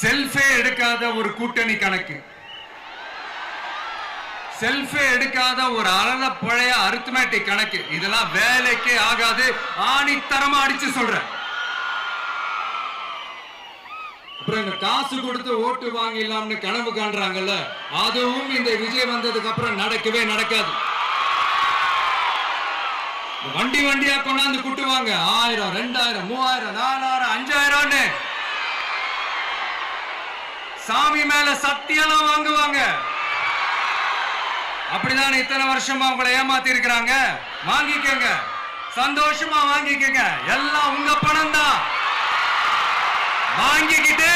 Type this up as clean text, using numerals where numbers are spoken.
செல்ஃபே எடுக்காத ஒரு கூட்டணி கணக்கு, செல்ஃபே எடுக்காத ஒரு அறத பழைய அரித்மெட்டிக் கணக்கு, இதெல்லாம் வேலைக்கே ஆகாது. ஆணித்தரமா அடிச்சு சொல்றேன். அப்புறம் இந்த காசு கொடுத்து ஓட்டு வாங்கிடலாம்னு கனவு காண்றாங்கல்ல, அதுவும் இந்த விஜய் வந்ததுக்கு அப்புறம் நடக்கவே நடக்காது. வண்டி வண்டியா கொண்டாந்து குட்டுவாங்க. 1000, 2000, 3000, 4000, 5000 சாமி மேல சத்தியெல்லாம் வாங்குவாங்க. அப்படிதான் இத்தனை வருஷமா உங்களை ஏமாத்தி இருக்கிறாங்க. வாங்கிக்கங்க, சந்தோஷமா வாங்கிக்கங்க. எல்லாம் உங்க பணம் தான். வாங்கிக்கிட்டு